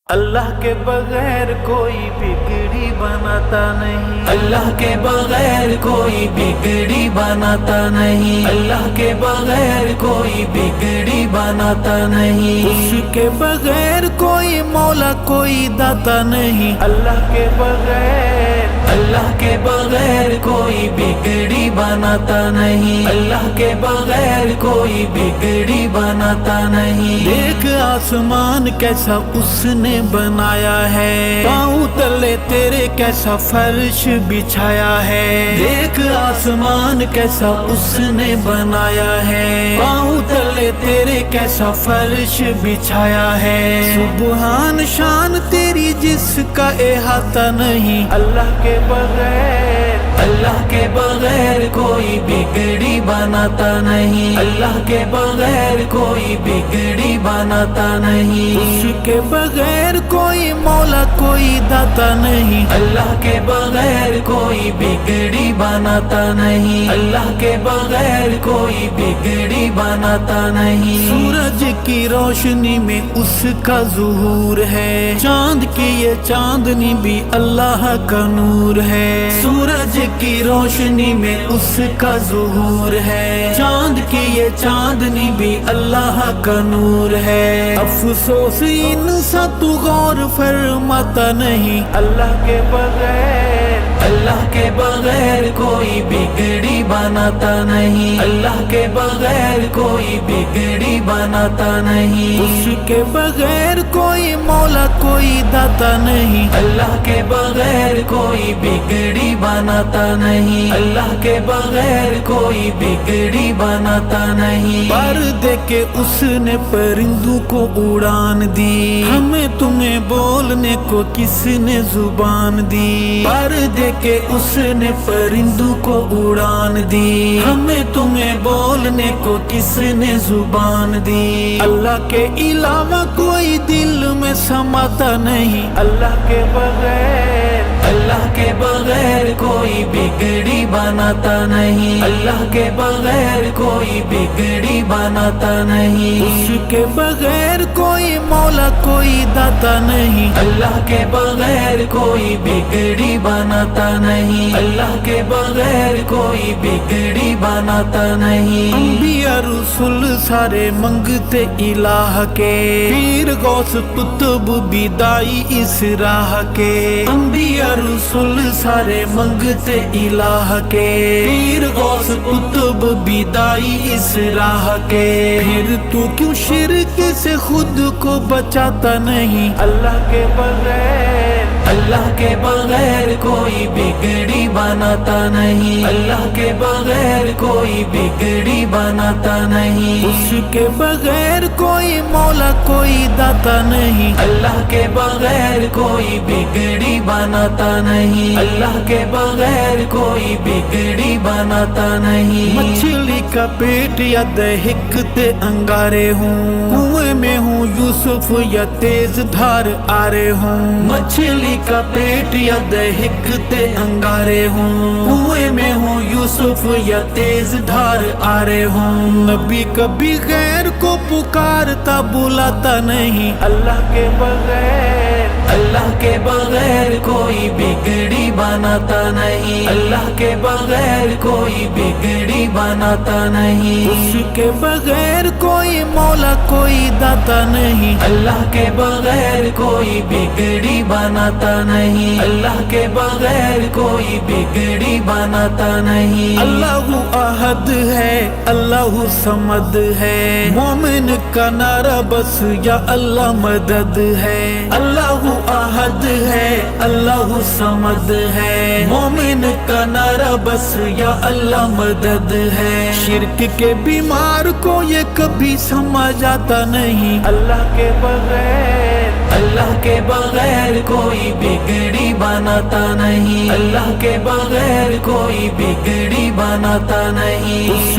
اللہ کے بغیر کوئی بگڑی بناتا نہیں، اللہ کے بغیر کوئی بگڑی بناتا نہیں، اللہ کے بغیر کوئی بگڑی بناتا نہیں، اس کے بغیر کوئی مولا کوئی داتا نہیں، اللہ کے بغیر اللہ کے بغیر کوئی بگڑی بناتا نہیں، اللہ کے بغیر کوئی بگڑی بناتا نہیں۔ دیکھ آسمان کیسا اس نے بنایا ہے، پاؤں تلے تیرے کیسا فرش بچھایا ہے، دیکھ آسمان کیسا اس نے بنایا ہے، پاؤں تلے تیرے کیسا فرش بچھایا ہے، سبحان شان تیری جس کا احاطہ نہیں، اللہ کے بغیر اللہ کے بغیر کوئی بگڑی بناتا نہیں، اللہ کے بغیر کوئی بگڑی بناتا نہیں، اس کے بغیر کوئی مولا کوئی داتا نہیں، اللہ کے بغیر کوئی بگڑی بناتا نہیں، اللہ کے بغیر کوئی بگڑی بناتا نہیں۔ سورج کی روشنی میں اس کا ظہور ہے، چاند کی یہ چاندنی بھی اللہ کا نور ہے، سورج کی روشنی میں اس کا ظہور ہے، چاند کی یہ چاندنی بھی اللہ کا نور ہے، افسوس انسان تو غور فرماتا نہیں، اللہ کے بغیر اللہ کے بغیر کوئی بگڑی بناتا نہیں، اللہ کے بغیر کوئی بگڑی بناتا نہیں، اس کے بغیر کوئی مولا کوئی داتا نہیں، اللہ کے بغیر کوئی بگڑی بناتا نہیں، اللہ کے بغیر کوئی بگڑی بناتا نہیں۔ پردے کے اس نے پرندوں کو اڑان دی، ہمیں تمہیں بولنے کو کس نے زبان دی، پردے کہ اس نے پرندوں کو اڑان دی، ہمیں تمہیں بولنے کو کس نے زبان دی، اللہ کے علاوہ کوئی دل میں سماتا نہیں، اللہ کے بغیر اللہ کے بغیر کوئی بگڑی بناتا نہیں، اللہ کے بغیر کوئی بگڑی بناتا نہیں، اس کے بغیر کوئی مولا کوئی داتا نہیں، اللہ کے بغیر کوئی بگڑی بناتا نہیں، اللہ کے بغیر کوئی بگڑی بناتا نہیں۔ انبیاء رسول سارے منگتے الہ کے، پیر غوث قطب بھی دائی اس راہ کے، انبیاء رسول سارے منگتے الہ کے، پیر غوث قطب بھی دائی اس راہ کے، پھر تو کیوں شرک سے خود کو بچاتا نہیں، اللہ کے بغیر اللہ کے بغیر کوئی بگڑی بناتا نہیں، اللہ کے بغیر کوئی بگڑی بناتا نہیں، اس کے بغیر کوئی مولا کوئی داتا نہیں، اللہ کے بغیر کوئی بگڑی بناتا نہیں، اللہ کے بغیر کوئی بگڑی بناتا نہیں۔ مچھلی کا پیٹ یا دہکتے انگارے ہوں، کنویں میں ہوں یوسف یا تیز دھار آرے ہوں، مچھلی کا پیٹ یا دہکتے انگارے ہوں، کنویں میں ہوں یوسف یا تیز دھار آرے ہوں، نبی کبھی غیر کو پکارتا بلاتا نہیں، اللہ کے بغیر اللہ کے بغیر کوئی بگڑی بناتا نہیں، اللہ کے بغیر کوئی بگڑی بناتا نہیں، اس کے بغیر کوئی مولا کوئی داتا نہیں، اللہ کے بغیر کوئی بگڑی بناتا نہیں، اللہ کے بغیر کوئی بگڑی بناتا نہیں۔ اللہ احد ہے، اللہ صمد ہے، مومن کا نعرہ بس یا اللہ مدد ہے، اللہ احد ہے، اللہ صمد ہے، مومن کا نعرہ بس یا اللہ مدد ہے، شرک کے بیمار کو یہ کبھی سمجھ آتا نہیں، اللہ کے بغیر اللہ کے بغیر کوئی بگڑی بناتا نہیں، اللہ کے بغیر کوئی بگڑی بناتا نہیں، اس